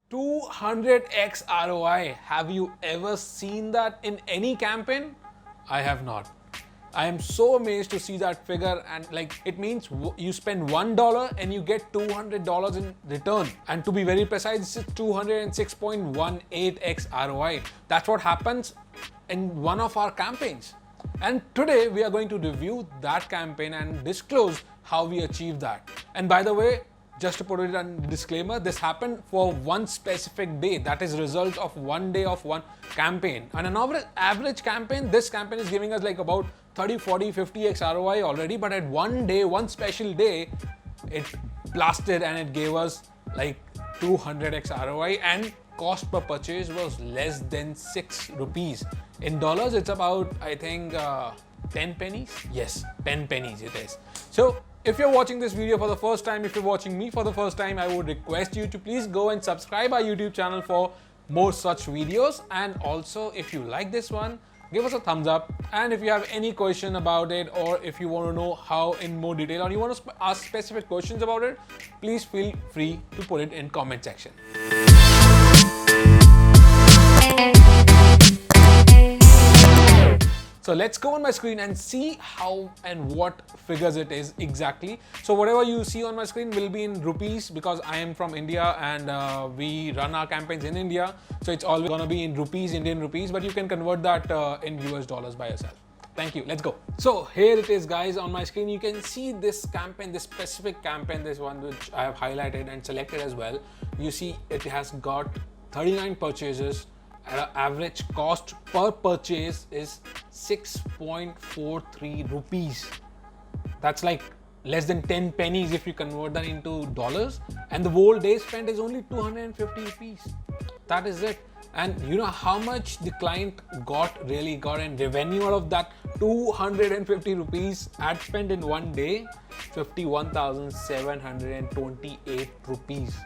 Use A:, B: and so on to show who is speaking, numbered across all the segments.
A: 200x ROI. Have you ever seen that in any campaign? I have not. I am so amazed to see that figure, and like it means you spend $1 and you get $200 in return. And to be very precise, this is 206.18x ROI. That's what happens in one of our campaigns. And today we are going to review that campaign and disclose how we achieved that. And by the way, just to put it on disclaimer, this happened for one specific day. That is result of one day of one campaign. And an average campaign, this campaign is giving us like about 30, 40, 50x ROI already. But at one day, one special day, it blasted and it gave us like 200x ROI, and cost per purchase was less than 6 rupees. In dollars, it's about, I think, 10 pennies. Yes, 10 pennies it is. So if you're watching this video for the first time, if you're watching me for the first time, I would request you to please go and subscribe our YouTube channel for more such videos. And also, if you like this one, give us a thumbs up. And if you have any question about it, or if you want to know how in more detail, or you want to ask specific questions about it, please feel free to put it in comment section. So let's go on my screen and see how and what figures it is exactly. So whatever you see on my screen will be in rupees, because I am from India and we run our campaigns in India. So it's always gonna be in rupees, Indian rupees, but you can convert that in US dollars by yourself. Thank you. Let's go. So here it is, guys, on my screen. You can see this campaign, this specific campaign, this one which I have highlighted and selected as well. You see it has got 39 purchases. Average cost per purchase is 6.43 rupees. That's like less than 10 pennies if you convert that into dollars. And the whole day spent is only 250 rupees. That is it. And you know how much the client really got in revenue out of that 250 rupees ad spend in one day? 51,728 rupees.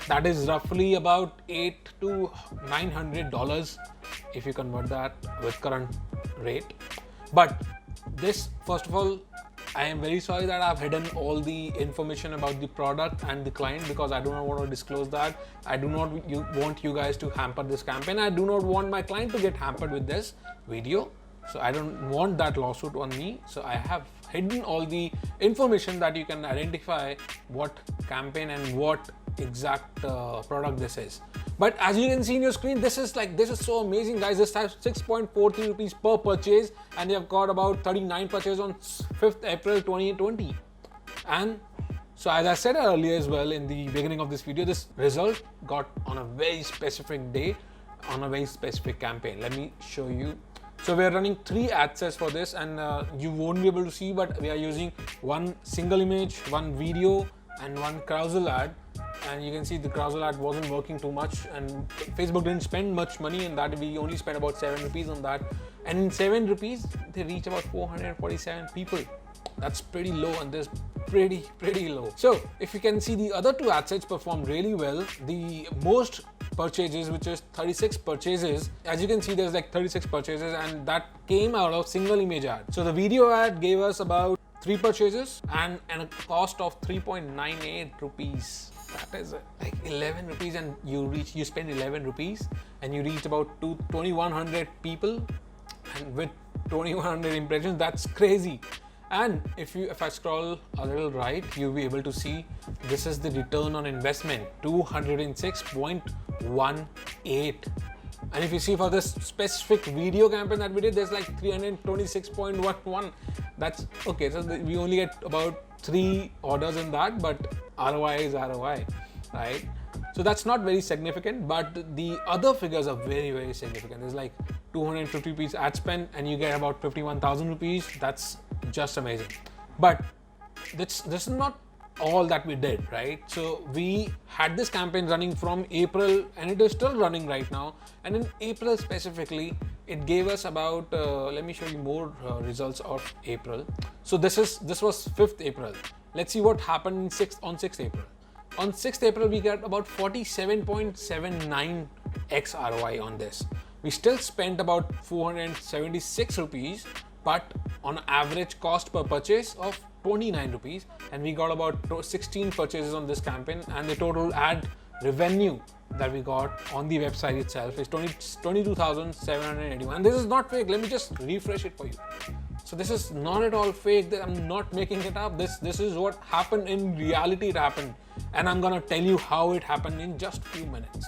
A: That is roughly about $800 to $900 if you convert that with current rate. But this, first of all, I am very sorry that I've hidden all the information about the product and the client, because I do not want to disclose that. I do not want you guys to hamper this campaign. I do not want my client to get hampered with this video. So I don't want that lawsuit on me. So I have hidden all the information that you can identify what campaign and what exact product this is. But as you can see in your screen, this is so amazing, guys. This has 6.43 rupees per purchase, and they have got about 39 purchases on 5th April 2020. And so as I said earlier as well in the beginning of this video, this result got on a very specific day on a very specific campaign. Let me show you. So we are running 3 ad sets for this, and you won't be able to see, but we are using one single image, one video, and one carousel ad. And you can see the carousel ad wasn't working too much, and Facebook didn't spend much money in that. We only spent about 7 rupees on that, and in 7 rupees they reach about 447 people. That's pretty low, and this pretty low. So if you can see, the other 2 ad sets performed really well. The most purchases, which is 36 purchases, as you can see there's like 36 purchases, and that came out of single image ad. So the video ad gave us about 3 purchases and a cost of 3.98 rupees. That is like 11 rupees, and you spend 11 rupees and you reach about 2100 people, and with 2100 impressions, that's crazy. And if I scroll a little right, you'll be able to see this is the return on investment, 206.18. And if you see for this specific video campaign that we did, there's like 326.11. That's okay. So we only get about 3 orders in that, but ROI is ROI, right? So that's not very significant, but the other figures are very significant. There's like 250 rupees ad spend, and you get about 51,000 rupees. That's just amazing. But this is not all that we did, right? So we had this campaign running from April, and it is still running right now. And in April specifically, it gave us about let me show you more results of April. So this was 5th April. Let's see what happened on 6th April. On 6th April, we got about 47.79x ROI on this. We still spent about 476 rupees, but on average cost per purchase of 29 rupees, and we got about 16 purchases on this campaign, and the total ad revenue that we got on the website itself is 22,781. This is not fake. Let me just refresh it for you. So this is not at all fake. I'm not making it up. This is what happened in reality. It happened, and I'm gonna tell you how it happened in just a few minutes.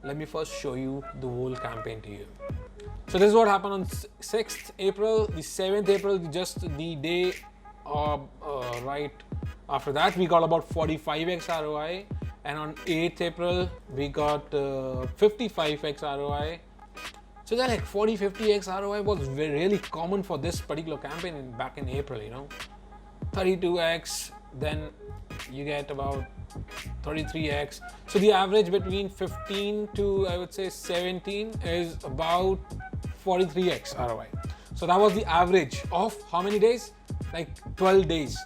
A: Let me first show you the whole campaign to you. So this is what happened on 6th April, the 7th April, just the day right after that, we got about 45x ROI, and on 8th April we got 55x ROI. So that like 40-50x ROI was really common for this particular campaign back in April, 32x, then you get about 33x. So the average between 15 to, I would say, 17 is about 43x ROI. So that was the average of how many days? Like 12 days.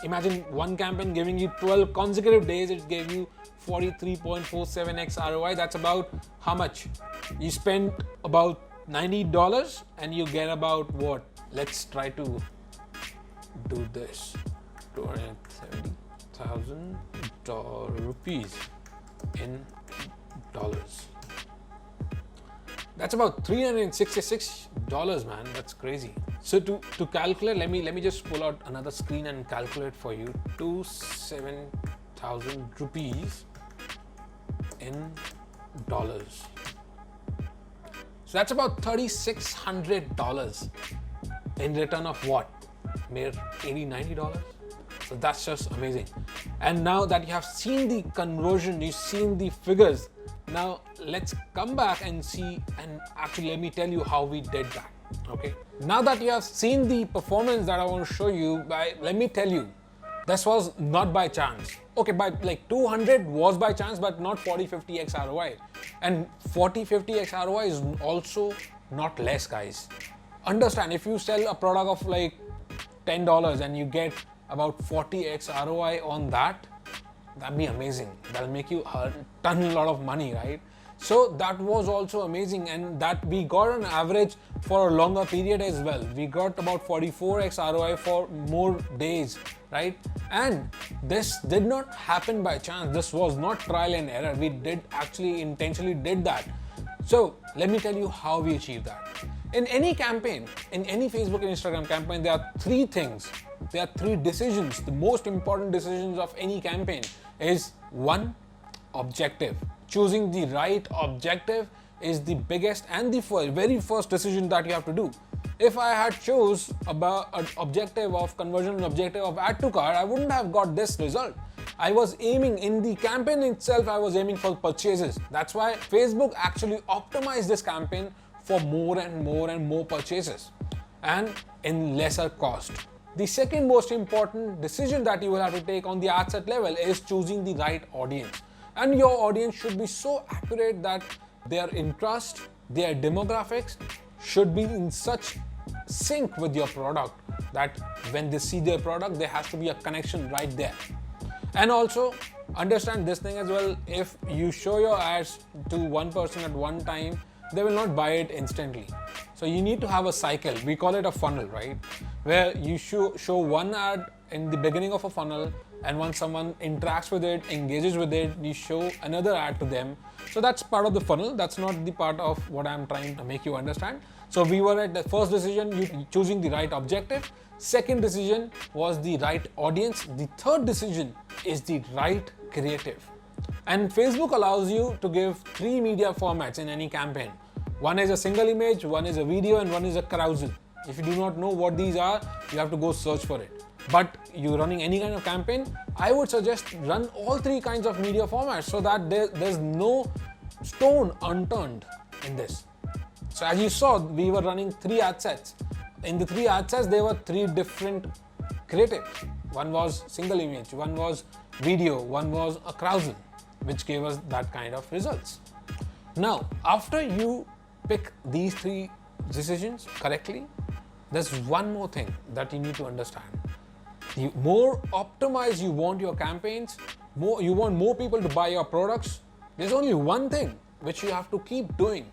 A: Imagine one campaign giving you 12 consecutive days. It gave you 43.47x ROI. That's about how much? You spend about $90 and you get about what? Let's try to do this. 270,000 rupees in dollars. That's about $366, man. That's crazy. So to calculate, let me just pull out another screen and calculate for you. 27,000 rupees in dollars. So that's about $3,600 in return of what? Mere $80-90. So that's just amazing. And now that you have seen the conversion, you've seen the figures, now let's come back and see, and actually let me tell you how we did that. Okay, now that you have seen the performance that I want to show you, let me tell you, this was not by chance. Okay, by like 200 was by chance, but not 40-50x ROI. And 40-50x ROI is also not less, guys. Understand, if you sell a product of like $10 and you get about 40x ROI on that, that'd be amazing. That'll make you a lot of money, right? So that was also amazing, and that we got an average for a longer period as well. We got about 44x ROI for more days, right? And this did not happen by chance. This was not trial and error. We did actually intentionally did that. So let me tell you how we achieved that. In any campaign, in any Facebook and Instagram campaign, there are three things. There are three decisions. The most important decisions of any campaign is one, objective. Choosing the right objective is the biggest and the very first decision that you have to do. If I had chose about an objective of conversion and objective of add to cart, I wouldn't have got this result. I was aiming in the campaign itself, I was aiming for purchases. That's why Facebook actually optimized this campaign for more and more purchases and in lesser cost. The second most important decision that you will have to take on the ad set level is choosing the right audience. And your audience should be so accurate that their interest, their demographics should be in such sync with your product that when they see their product, there has to be a connection right there. And also understand this thing as well. If you show your ads to one person at one time, they will not buy it instantly. So you need to have a cycle. We call it a funnel, right? Where you show one ad in the beginning of a funnel, and once someone interacts with it, engages with it, you show another ad to them. So that's part of the funnel. That's not the part of what I'm trying to make you understand. So we were at the first decision, you choosing the right objective. Second decision was the right audience. The third decision is the right creative. And Facebook allows you to give 3 media formats in any campaign. One is a single image, one is a video, and one is a carousel. If you do not know what these are, you have to go search for it. But you're running any kind of campaign, I would suggest run all 3 kinds of media formats so that there's no stone unturned in this. So as you saw, we were running 3 ad sets. In the 3 ad sets, there were 3 different creatives. One was single image, one was video, one was a carousel, which gave us that kind of results. Now, after you pick these 3 decisions correctly, there's one more thing that you need to understand. The more optimized you want your campaigns, you want more people to buy your products, there's only one thing which you have to keep doing.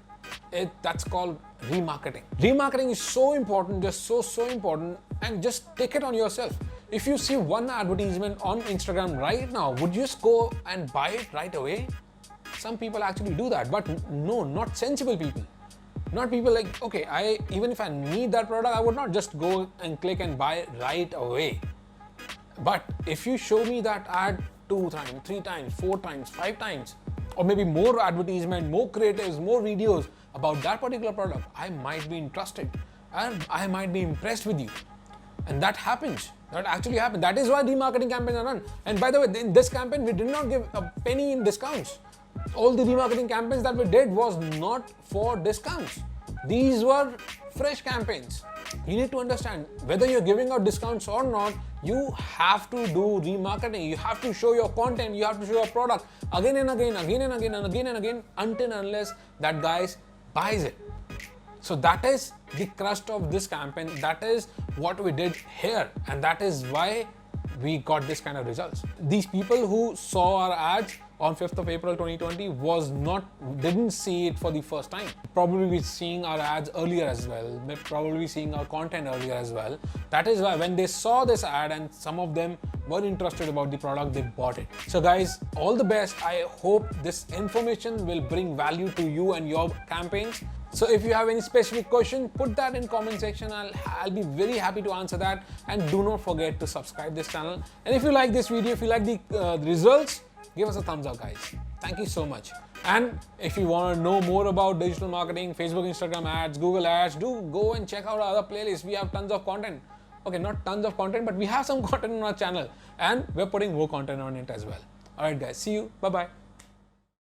A: That's called remarketing. Remarketing is so important, just so important, and just take it on yourself. If you see one advertisement on Instagram right now, would you just go and buy it right away? some people actually do that, but no, not sensible people. Not people like, okay, even if I need that product, I would not just go and click and buy right away. But if you show me that ad 2 times, 3 times, 4 times, 5 times, or maybe more advertisement, more creatives, more videos about that particular product, I might be interested and I might be impressed with you. And that happens. That actually happens. That is why remarketing campaigns are run. And by the way, in this campaign, we did not give a penny in discounts. All the remarketing campaigns that we did was not for discounts. These were fresh campaigns. You need to understand, whether you're giving out discounts or not, you have to do remarketing. You have to show your content, you have to show your product again and again, again and again, and again and again, until and unless that guy buys it. So that is the crust of this campaign. That is what we did here, and that is why we got this kind of results. These people who saw our ads on 5th of April 2020 didn't see it for the first time. Probably be seeing our ads earlier as well, probably seeing our content earlier as well. That is why when they saw this ad and some of them were interested about the product, they bought it. So guys, all the best. I hope this information will bring value to you and your campaigns. So if you have any specific question, put that in comment section. I'll be very happy to answer that. And do not forget to subscribe this channel. And if you like this video, if you like the results, give us a thumbs up, guys. Thank you so much. And if you want to know more about digital marketing, Facebook, Instagram ads, Google ads, do go and check out our other playlists. We have tons of content. Okay, not tons of content, but we have some content on our channel, and we're putting more content on it as well. All right, guys. See you. Bye-bye.